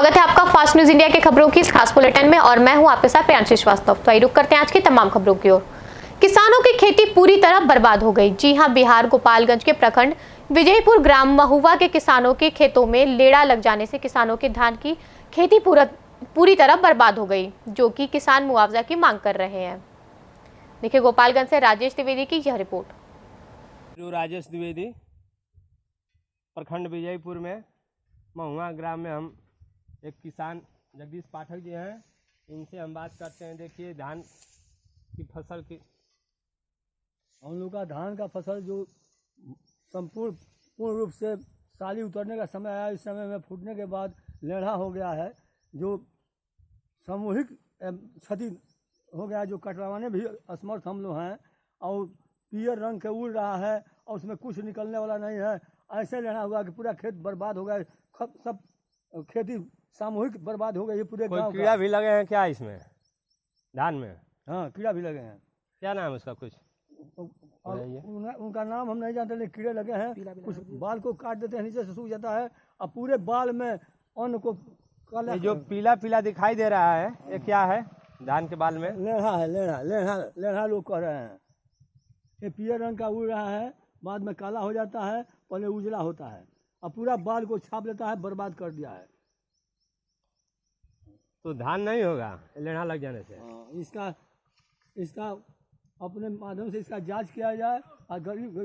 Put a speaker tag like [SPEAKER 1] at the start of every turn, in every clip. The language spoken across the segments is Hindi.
[SPEAKER 1] स्वागत है आपका फास्ट न्यूज इंडिया के खबरों की इस खास बुलेटिन में और मैं हूं आपके साथ प्रियांशी श्रीवास्तव। तो आइए रुक करते हैं आज की तमाम खबरों की ओर। किसानों की खेती पूरी तरह बर्बाद हो गई। जी हां, बिहार गोपालगंज के प्रखंड विजयपुर ग्राम महुआ के किसानों के खेतों में लेड़ा लग जाने से किसानों के धान की खेती पूरी तरह बर्बाद हो गई, जो कि किसान मुआवजा की मांग कर रहे हैं। देखिए गोपालगंज से राजेश द्विवेदी की यह रिपोर्ट।
[SPEAKER 2] राजेश द्विवेदी, प्रखंड विजयपुर में महुआ ग्राम में हम एक किसान जगदीश पाठक जी हैं, इनसे हम बात करते हैं। देखिए धान की फसल की,
[SPEAKER 3] हम लोग का धान का फसल जो पूर्ण रूप से साली उतरने का समय आया, इस समय में फूटने के बाद लेढ़ा हो गया है, जो सामूहिक क्षति हो गया, जो कटवाने भी असमर्थ हम लोग हैं। और पीयर रंग के उड़ रहा है और उसमें कुछ निकलने वाला नहीं है। ऐसे लेना हुआ कि पूरा खेत बर्बाद हो गया, सब खेती सामूहिक बर्बाद हो गई है पूरे गांव।
[SPEAKER 2] कीड़ा भी लगे हैं क्या इसमें धान में?
[SPEAKER 3] हाँ, कीड़ा भी लगे हैं।
[SPEAKER 2] क्या नाम है उसका? कुछ
[SPEAKER 3] उनका नाम हम नहीं जानते, लेकिन कीड़े लगे हैं। कुछ बाल को काट देते हैं, नीचे से सूख जाता है और पूरे बाल में अन्न को काला।
[SPEAKER 2] जो पीला पीला दिखाई दे रहा है, ये क्या है? धान के बाल में
[SPEAKER 3] लेढ़ा है, लेढ़ा लोग कह रहे हैं। ये पीले रंग का उड़ रहा है, बाद में काला हो जाता है, पहले उजला होता है और पूरा बाल को छाप लेता है, बर्बाद कर दिया है।
[SPEAKER 2] तो धान नहीं होगा लेढ़ा लग जाने से।
[SPEAKER 3] इसका अपने माध्यम से इसका जांच किया जाए और गरीब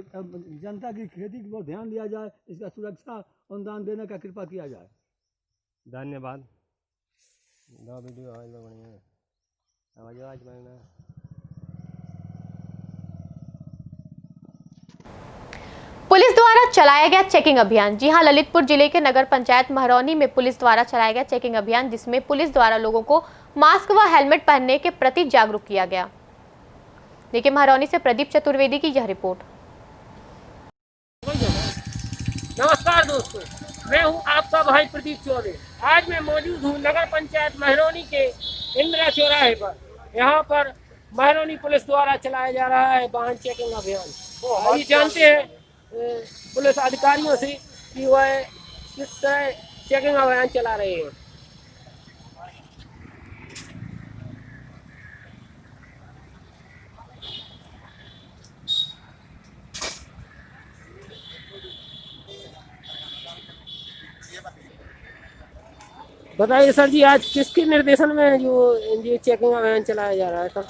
[SPEAKER 3] जनता की खेती की ओर ध्यान दिया जाए, इसका सुरक्षा अनुदान देने का कृपा किया जाए।
[SPEAKER 2] धन्यवाद। वीडियो बढ़िया आवाज बनना।
[SPEAKER 1] पुलिस द्वारा चलाया गया चेकिंग अभियान। जी हां, ललितपुर जिले के नगर पंचायत महरौनी में पुलिस द्वारा चलाया गया चेकिंग अभियान, जिसमें पुलिस द्वारा लोगों को मास्क व हेलमेट पहनने के प्रति जागरूक किया गया। देखिए महरौनी से प्रदीप चतुर्वेदी की यह रिपोर्ट।
[SPEAKER 4] नमस्कार दोस्तों, मैं हूं आपका भाई प्रदीप चौबे। आज मैं मौजूद हूं नगर पंचायत महरौनी के इंदिरा चौराहे पर। यहां पर महरौनी पुलिस द्वारा चलाया जा रहा है वाहन चेकिंग अभियान। ये जानते हैं पुलिस अधिकारियों से कि वह किस तरह चेकिंग अभियान चला रहे हैं। बताइए सर जी, आज किसके निर्देशन में जो ये चेकिंग अभियान चलाया जा रहा है सर?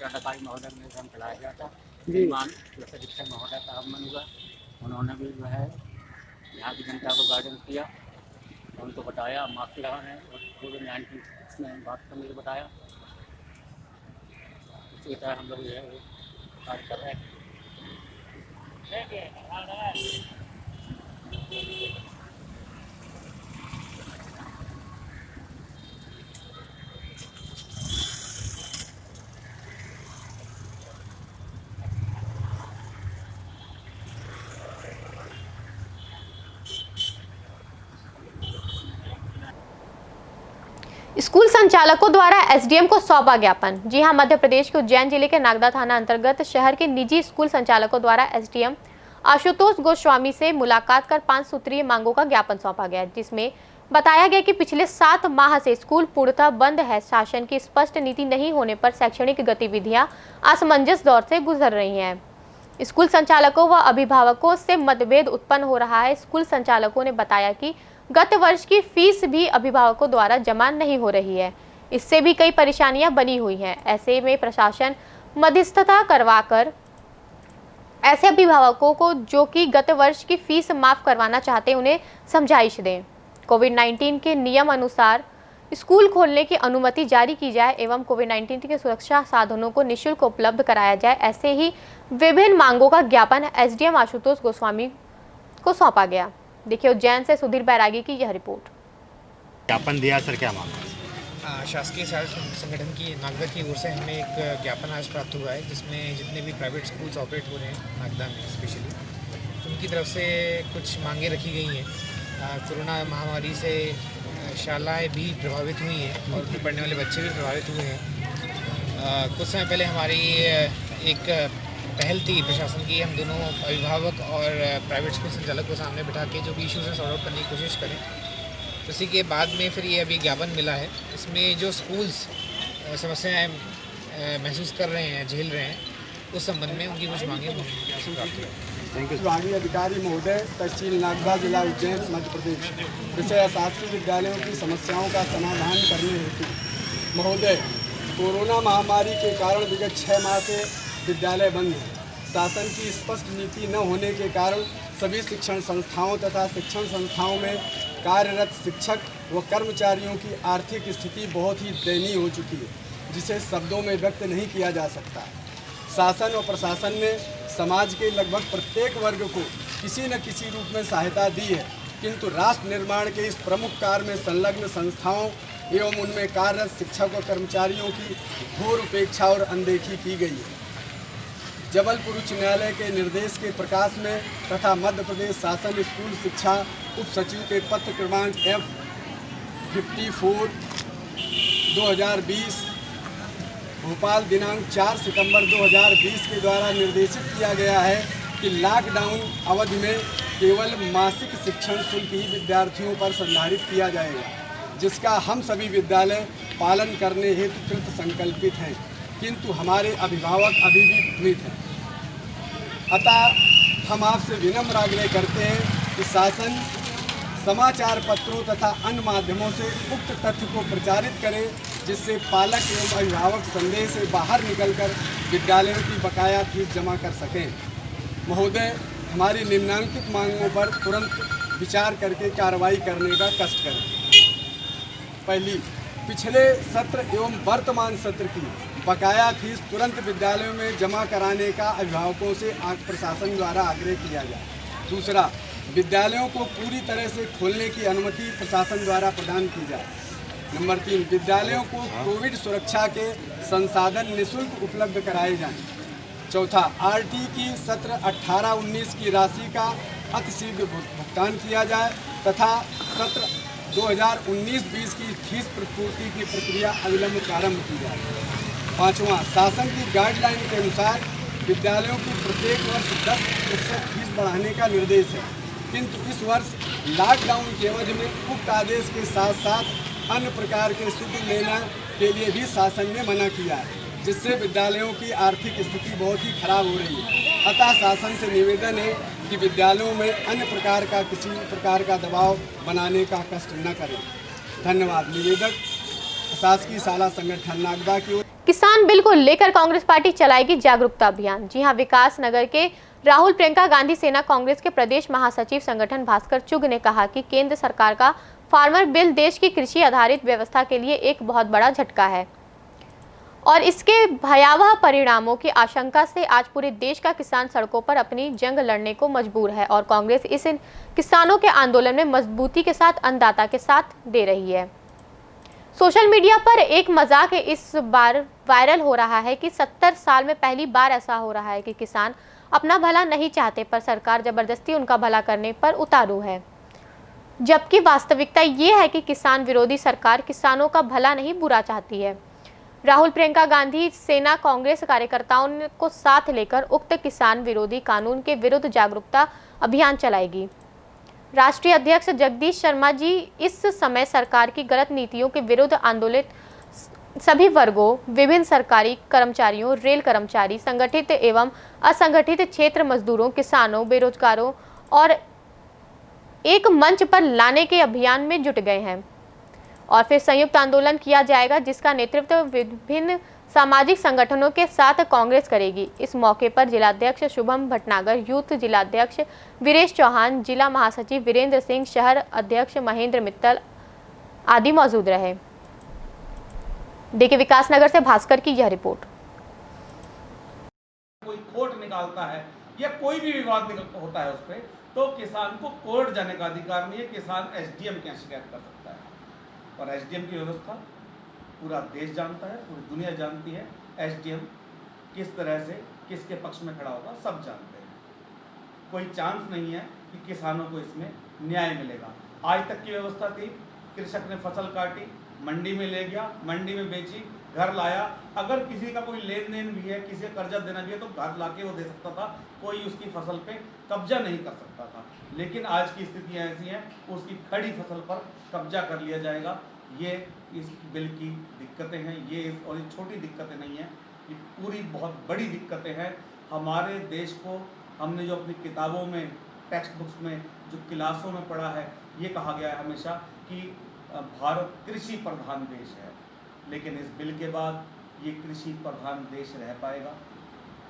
[SPEAKER 5] अधिकारी महोदय ने चलाया गया था
[SPEAKER 4] जी।
[SPEAKER 5] अधीक्षक महोदय साहब मनुगा, उन्होंने भी जो है यहाँ की जनता को गाइडेंस किया, उनको बताया मास्क लगाने और कोविड-19 में बात करने को बताया। इसी तरह हम लोग जो है कार्य कर रहे हैं।
[SPEAKER 1] स्कूल संचालकों द्वारा एसडीएम को सौंपा ज्ञापन। जी हां, मध्य प्रदेश के उज्जैन जिले के नागदा थाना अंतर्गत शहर के निजी स्कूल संचालकों द्वारा एसडीएम आशुतोष गोस्वामी से मुलाकात कर 5 सूत्रीय मांगों का ज्ञापन सौंपा गया, जिसमें बताया गया कि पिछले 7 माह से स्कूल पूर्णतः बंद है। शासन की स्पष्ट नीति नहीं होने पर शैक्षणिक गतिविधियां असमंजस दौर से गुजर रही हैं। स्कूल संचालकों व अभिभावकों से मतभेद उत्पन्न हो रहा है। स्कूल संचालकों ने बताया कि गत वर्ष की फीस भी अभिभावकों द्वारा जमा नहीं हो रही है, इससे भी कई परेशानियां बनी हुई हैं। ऐसे में प्रशासन मध्यस्थता करवाकर ऐसे अभिभावकों को जो कि गत वर्ष की फीस माफ करवाना चाहते हैं, उन्हें समझाइश दें। कोविड-19 के नियम अनुसार स्कूल खोलने की अनुमति जारी की जाए एवं कोविड-19 के सुरक्षा साधनों को निःशुल्क उपलब्ध कराया जाए। ऐसे ही विभिन्न मांगों का ज्ञापन एसडीएम आशुतोष गोस्वामी को सौंपा गया। देखिए उज्जैन से सुधीर बैरागी की यह रिपोर्ट।
[SPEAKER 6] ज्ञापन दिया सर, क्या मामला?
[SPEAKER 7] शासकीय संगठन की नागदा की ओर से हमें एक ज्ञापन आज प्राप्त हुआ है, जिसमें जितने भी प्राइवेट स्कूल्स ऑपरेट हो रहे हैं नागदा में स्पेशली, उनकी तरफ से कुछ मांगे रखी गई हैं। कोरोना महामारी से शालाएं भी प्रभावित हुई हैं और उसमें पढ़ने वाले बच्चे भी प्रभावित हुए हैं। कुछ समय पहले हमारी एक पहल थी प्रशासन की, हम दोनों अभिभावक और प्राइवेट स्कूल संचालक को सामने बिठा के जो भी इश्यूज़ हैं सॉल्व आउट करने की कोशिश करें। उसी के बाद में फिर ये अभी ज्ञापन मिला है। इसमें जो स्कूल्स समस्याएं महसूस कर रहे हैं, झेल रहे हैं, उस संबंध में उनकी कुछ मांगे प्राप्त हुई।
[SPEAKER 8] विभागीय अधिकारी महोदय, तहसील नागदा, जिला उज्जैन, मध्य प्रदेश। विषय शासकीय विद्यालयों की समस्याओं का समाधान करने हेतु महोदय, कोरोना महामारी के कारण विगत 6 माह से विद्यालय बंद है। शासन की स्पष्ट नीति न होने के कारण सभी शिक्षण संस्थाओं तथा शिक्षण संस्थाओं में कार्यरत शिक्षक व कर्मचारियों की आर्थिक स्थिति बहुत ही दयनीय हो चुकी है, जिसे शब्दों में व्यक्त नहीं किया जा सकता। शासन और प्रशासन ने समाज के लगभग प्रत्येक वर्ग को किसी न किसी रूप में सहायता दी है, किंतु राष्ट्र निर्माण के इस प्रमुख कार्य में संलग्न संस्थाओं एवं उनमें कार्यरत शिक्षक और कर्मचारियों की घोर उपेक्षा और अनदेखी की गई है। जबलपुर उच्च न्यायालय के निर्देश के प्रकाश में तथा मध्य प्रदेश शासन स्कूल शिक्षा उप सचिव के पत्र क्रमांक F54/2020 भोपाल दिनांक 4 सितंबर 2020 के द्वारा निर्देशित किया गया है कि लॉकडाउन अवधि में केवल मासिक शिक्षण शुल्क ही विद्यार्थियों पर संधारित किया जाएगा, जिसका हम सभी विद्यालय पालन करने हेतु कृत संकल्पित हैं, किंतु हमारे अभिभावक अभी भी भ्रमित हैं। अतः हम आपसे विनम्र आग्रह करते हैं कि शासन समाचार पत्रों तथा अन्य माध्यमों से उक्त तथ्य को प्रचारित करें, जिससे पालक एवं अभिभावक संदेह से बाहर निकलकर विद्यालयों की बकाया फीस जमा कर सकें। महोदय, हमारी निम्नांकित मांगों पर तुरंत विचार करके कार्रवाई करने का कष्ट करें। पहली, पिछले सत्र एवं वर्तमान सत्र की बकाया फीस तुरंत विद्यालयों में जमा कराने का अभिभावकों से प्रशासन द्वारा आग्रह किया जाए। दूसरा, विद्यालयों को पूरी तरह से खोलने की अनुमति प्रशासन द्वारा प्रदान की जाए। नंबर 3, विद्यालयों को कोविड सुरक्षा के संसाधन निःशुल्क उपलब्ध कराए जाएं। चौथा, आरटी की सत्र 18-19 की राशि का अतिशीघ्र भुगतान किया जाए तथा सत्र 2019-20 की फीस प्रतिपूर्ति की प्रक्रिया अविलंब प्रारंभ की जाए। पाँचवां, शासन की गाइडलाइन के अनुसार विद्यालयों की प्रत्येक वर्ष 10% फीस बढ़ाने का निर्देश है, किंतु इस वर्ष लॉकडाउन की अवधि में उक्त आदेश के साथ साथ अन्य प्रकार के शुल्क लेने के लिए भी शासन ने मना किया है, जिससे विद्यालयों की आर्थिक स्थिति बहुत ही खराब हो रही है। अतः शासन से निवेदन है कि विद्यालयों में अन्य प्रकार का किसी प्रकार का दबाव बनाने का कष्ट न करें। धन्यवाद। निवेदक, शासकीय शाला संगठन नागदा की ओर।
[SPEAKER 1] किसान बिल को लेकर कांग्रेस पार्टी चलाएगी जागरूकता अभियान। जी हां, विकास नगर के राहुल प्रियंका गांधी सेना कांग्रेस के प्रदेश महासचिव संगठन भास्कर चुग ने कहा कि केंद्र सरकार का फार्मर बिल देश की कृषि आधारित व्यवस्था के लिए एक बहुत बड़ा झटका है और इसके भयावह परिणामों की आशंका से आज पूरे देश का किसान सड़कों पर अपनी जंग लड़ने को मजबूर है और कांग्रेस इस किसानों के आंदोलन में मजबूती के साथ अन्नदाता के साथ दे रही है। सोशल मीडिया पर एक मजाक इस बार वायरल हो रहा है कि 70 साल में पहली बार ऐसा हो रहा है कि किसान अपना भला नहीं चाहते पर सरकार जबरदस्ती उनका भला करने पर उतारू है, जबकि वास्तविकता ये है कि किसान विरोधी सरकार किसानों का भला नहीं बुरा चाहती है। राहुल प्रियंका गांधी सेना कांग्रेस कार्यकर्ताओं को साथ लेकर उक्त किसान विरोधी कानून के विरुद्ध जागरूकता अभियान चलाएगी। राष्ट्रीय अध्यक्ष जगदीश शर्मा जी इस समय सरकार की गलत नीतियों के विरुद्ध आंदोलित सभी वर्गों, विभिन्न सरकारी कर्मचारियों, रेल कर्मचारी, संगठित एवं असंगठित क्षेत्र मजदूरों, किसानों, बेरोजगारों और एक मंच पर लाने के अभियान में जुट गए हैं और फिर संयुक्त आंदोलन किया जाएगा, जिसका नेतृत्व विभिन्न सामाजिक संगठनों के साथ कांग्रेस करेगी। इस मौके पर जिलाध्यक्ष शुभम भटनागर, यूथ जिलाध्यक्ष वीरेश चौहान, जिला महासचिव वीरेंद्र सिंह, शहर अध्यक्ष महेंद्र मित्तल आदि मौजूद रहे। देखिए विकास नगर से भास्कर की यह रिपोर्ट।
[SPEAKER 9] कोई कोर्ट निकालता है या कोई भी विवाद होता है उस पर, तो किसान को कोर्ट जाने का अधिकार नहीं है। किसान एसडीएम के यहाँ शिकायत कर सकता है और एसडीएम की व्यवस्था पूरा देश जानता है, पूरी दुनिया जानती है। एसडीएम किस तरह से किसके पक्ष में खड़ा होगा सब जानते हैं। कोई चांस नहीं है कि किसानों को इसमें न्याय मिलेगा। आज तक की व्यवस्था थी, कृषक ने फसल काटी, मंडी में ले गया, मंडी में बेची, घर लाया। अगर किसी का कोई लेन देन भी है, किसी का कर्जा देना भी है, तो घर लाके वो दे सकता था, कोई उसकी फसल पे कब्जा नहीं कर सकता था। लेकिन आज की स्थितियाँ ऐसी हैं, उसकी खड़ी फसल पर कब्जा कर लिया जाएगा। ये इस बिल की दिक्कतें हैं, और ये छोटी दिक्कतें नहीं हैं, ये पूरी बहुत बड़ी दिक्कतें हैं। हमारे देश को हमने जो अपनी किताबों में, टेक्स्ट बुक्स में, जो क्लासों में पढ़ा है, ये कहा गया है हमेशा कि भारत कृषि प्रधान देश है। लेकिन इस बिल के बाद ये कृषि प्रधान देश रह पाएगा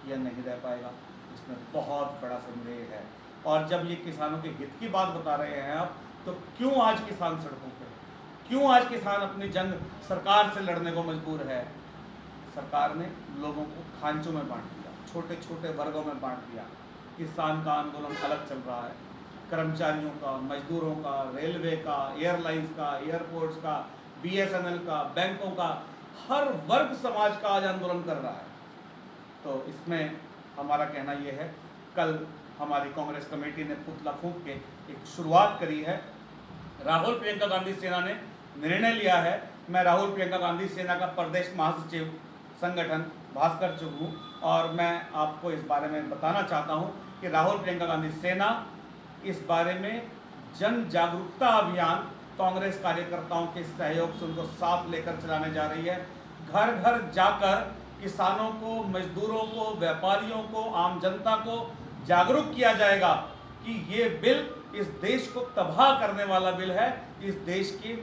[SPEAKER 9] या नहीं रह पाएगा, इसमें बहुत बड़ा संदेह है। और जब ये किसानों के हित की बात बता रहे हैं आप, तो क्यों आज किसान सड़कों पर, क्यों आज किसान अपनी जंग सरकार से लड़ने को मजबूर है? सरकार ने लोगों को खांचों में बांट दिया, छोटे छोटे वर्गों में बांट दिया। किसान का आंदोलन अलग चल रहा है, कर्मचारियों का, मजदूरों का, रेलवे का, एयरलाइंस का, एयरपोर्ट्स का, BSNL का, बैंकों का, हर वर्ग समाज का आज आंदोलन कर रहा है। तो इसमें हमारा कहना यह है, कल हमारी कांग्रेस कमेटी ने पुतला फूंक के एक शुरुआत करी है। राहुल प्रियंका गांधी सेना ने निर्णय लिया है, मैं राहुल प्रियंका गांधी सेना का प्रदेश महासचिव संगठन भास्कर चुग हूँ, और मैं आपको इस बारे में बताना चाहता हूँ कि राहुल प्रियंका गांधी सेना इस बारे में जन जागरूकता अभियान कांग्रेस कार्यकर्ताओं के सहयोग से उनको साथ लेकर चलाने जा रही है। घर घर जाकर किसानों को, मजदूरों को, व्यापारियों को, आम जनता को जागरूक किया जाएगा कि ये बिल इस देश को तबाह करने वाला बिल है। इस देश की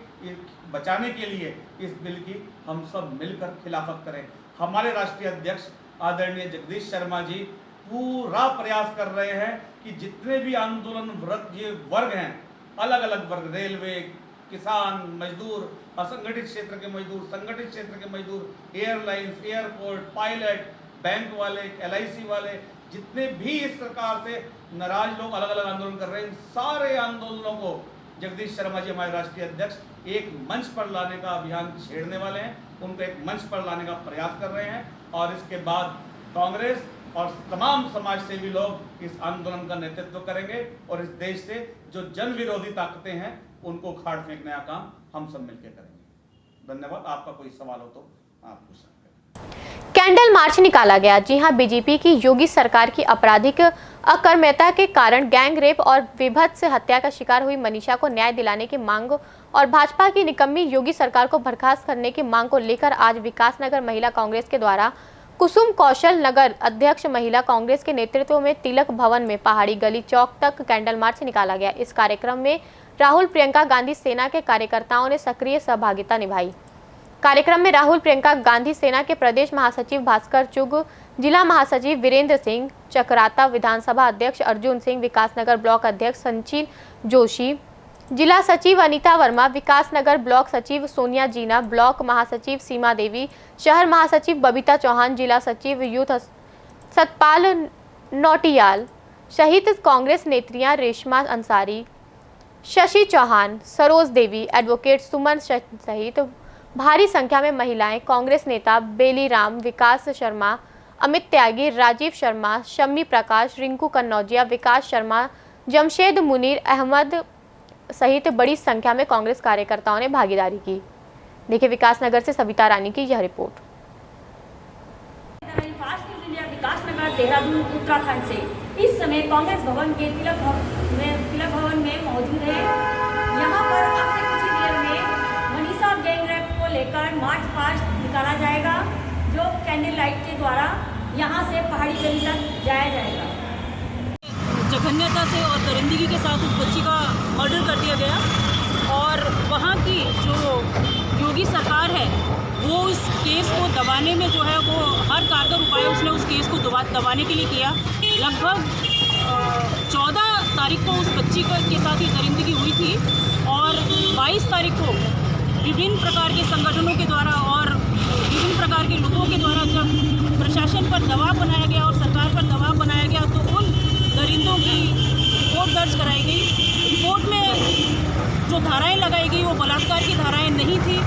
[SPEAKER 9] बचाने के लिए इस बिल की हम सब मिलकर खिलाफत करें। हमारे राष्ट्रीय अध्यक्ष आदरणीय जगदीश शर्मा जी पूरा प्रयास कर रहे हैं कि जितने भी आंदोलनरत ये वर्ग हैं, अलग अलग वर्ग, रेलवे, किसान, मजदूर, असंगठित क्षेत्र के मजदूर, संगठित क्षेत्र के मजदूर, एयरलाइंस, एयरपोर्ट, पायलट, बैंक वाले, LIC वाले, जितने भी इस सरकार से नाराज लोग अलग अलग आंदोलन कर रहे हैं, इन सारे आंदोलनों को जगदीश शर्मा जी हमारे राष्ट्रीय अध्यक्ष एक मंच पर लाने का अभियान छेड़ने वाले हैं, उनको एक मंच पर लाने का प्रयास कर रहे हैं। और इसके बाद कांग्रेस और तमाम समाज सेवी लोग इस आंदोलन का नेतृत्व करेंगे, और इस देश से जो जन विरोधी ताकतें हैं उनको उखाड़ फेंकने का काम हम सब मिलकर करेंगे। धन्यवाद। आपका कोई सवाल हो तो आप पूछ सकते हैं।
[SPEAKER 1] कैंडल मार्च निकाला गया। जी हां, बीजेपी की योगी सरकार की आपराधिक अकर्मण्यता के कारण गैंग रेप और विभत्स हत्या का शिकार हुई मनीषा को न्याय दिलाने की मांग और भाजपा की निकम्मी योगी सरकार को बर्खास्त करने की मांग को लेकर आज विकासनगर महिला कांग्रेस के द्वारा कुसुम कौशल नगर अध्यक्ष महिला कांग्रेस के नेतृत्व में तिलक भवन में पहाड़ी गली चौक तक कैंडल मार्च निकाला गया। इस कार्यक्रम में राहुल प्रियंका गांधी सेना के कार्यकर्ताओं ने सक्रिय सहभागिता निभाई। कार्यक्रम में राहुल प्रियंका गांधी सेना के प्रदेश महासचिव भास्कर चुग, जिला महासचिव वीरेंद्र सिंह, चक्राता विधानसभा अध्यक्ष अर्जुन सिंह, विकासनगर ब्लॉक अध्यक्ष संचिन जोशी, जिला सचिव अनीता वर्मा, विकासनगर ब्लॉक सचिव सोनिया जीना, ब्लॉक महासचिव सीमा देवी, शहर महासचिव बबीता चौहान, जिला सचिव यूथ सतपाल नौटियाल, शहीद कांग्रेस नेत्रियां रेशमा अंसारी, शशि चौहान, सरोज देवी, एडवोकेट सुमन सहित भारी संख्या में महिलाएं, कांग्रेस नेता बेलीराम, विकास शर्मा, अमित त्यागी, राजीव शर्मा, शम्मी प्रकाश, रिंकू कन्नौजिया, विकास शर्मा, जमशेद मुनीर अहमद सहित बड़ी संख्या में कांग्रेस कार्यकर्ताओं ने भागीदारी की। देखिए विकासनगर से सविता रानी की यह रिपोर्ट।
[SPEAKER 10] विकासनगर देहरादून उत्तराखंड से इस समय कांग्रेस भवन के तिलक भवन में मौजूद है। यहाँ पर अब से कुछ ही देर में मनीषा गैंग रेप को लेकर मार्च पास्ट निकाला जाएगा, जो कैंडल लाइट के द्वारा यहाँ से पहाड़ी गली तक जाया जाएगा।
[SPEAKER 11] जघन्यता से और दरिंदगी के साथ उस बच्ची का मर्डर कर दिया गया, और वहाँ की जो योगी सरकार है वो उस केस को दबाने में जो है वो हर कारगर उपाय उसने उस केस को दबाने के लिए किया। लगभग 14 तारीख को उस बच्ची के साथ ही दरिंदगी हुई थी, और 22 तारीख को विभिन्न प्रकार के संगठनों के द्वारा और विभिन्न प्रकार के लोगों के द्वारा जब प्रशासन पर दबाव बनाया गया और सरकार पर दबाव बनाया गया, तो उन दरिंदों की रिपोर्ट दर्ज कराई गई। रिपोर्ट में जो धाराएं लगाई गई वो बलात्कार की धाराएं नहीं थी,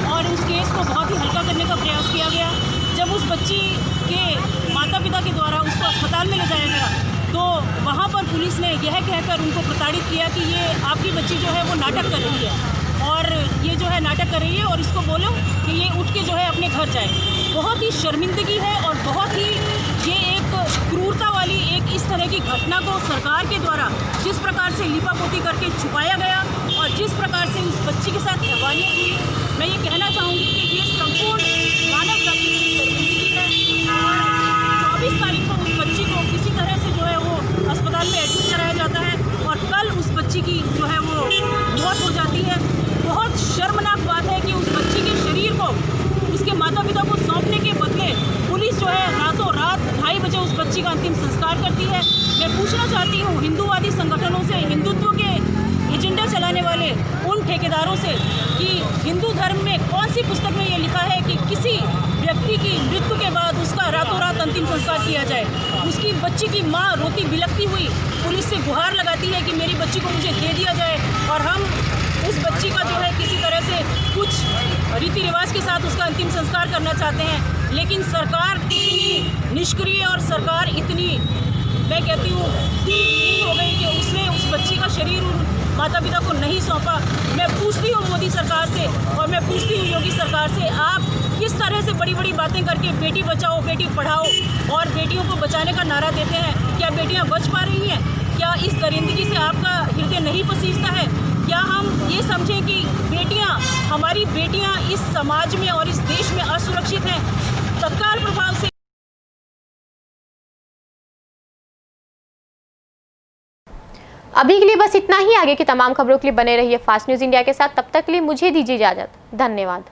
[SPEAKER 11] और उस केस को बहुत ही हल्का करने का प्रयास किया गया। जब उस बच्ची के माता पिता के द्वारा उसको अस्पताल में ले जाया गया, तो वहाँ पर पुलिस ने यह कहकर उनको प्रताड़ित किया कि ये आपकी बच्ची जो है वो नाटक कर रही है, और ये जो है है नाटक कर रही है और इसको बोलो कि ये उठ के जो है अपने घर जाए। बहुत ही शर्मिंदगी है और बहुत ही ये एक क्रूरता वाली एक इस तरह की घटना को सरकार के द्वारा जिस प्रकार से लिपापोती करके छुपाया गया और जिस प्रकार से इस बच्ची के साथ हैवानियत हुई, मैं ये कहना चाहूँगी कि ये संपूर्ण मानव जाति की शर्मिंदगी है। और 24 तारीख को उस बच्ची को किसी तरह से जो है वो अस्पताल में एडमिट कराया जाता है और कल उस बच्ची की जो है वो मौत हो जाती है। बहुत शर्मनाक बात है कि उस बच्ची के शरीर को उसके माता पिता को सौंपने के बदले पुलिस जो है रातों रात 2:30 बजे उस बच्ची का अंतिम संस्कार करती है। मैं पूछना चाहती हूँ हिंदूवादी संगठनों से, हिंदुत्व के एजेंडा चलाने वाले उन ठेकेदारों से कि हिंदू धर्म में कौन सी पुस्तक में ये लिखा है कि किसी व्यक्ति की मृत्यु के बाद उसका रातों रात अंतिम संस्कार किया जाए। उसकी बच्ची की माँ रोती बिलखती हुई पुलिस से गुहार लगाती है कि मेरी बच्ची को मुझे दे दिया जाए और हम उस बच्ची का जो है किसी तरह से कुछ रीति रिवाज के साथ उसका अंतिम संस्कार करना चाहते हैं। लेकिन सरकार इतनी निष्क्रिय और सरकार इतनी, मैं कहती हूँ, दिलहीन हो गई कि उसने उस बच्ची का शरीर उन माता पिता को नहीं सौंपा। मैं पूछती हूँ मोदी सरकार से और मैं पूछती हूँ योगी सरकार से, आप किस तरह से बड़ी बड़ी बातें करके बेटी बचाओ बेटी पढ़ाओ और बेटियों को बचाने का नारा देते हैं? क्या बेटियाँ बच पा रही हैं? क्या इस दरिंदगी से आपका हृदय नहीं पसीजता है? क्या हम ये समझें कि बेटियां, हमारी बेटियां इस समाज में और इस देश में असुरक्षित हैं? तत्काल प्रभाव से
[SPEAKER 1] अभी के लिए बस इतना ही। आगे की तमाम खबरों के लिए बने रहिए फास्ट न्यूज़ इंडिया के साथ। तब तक के लिए मुझे दीजिए इजाजत। धन्यवाद।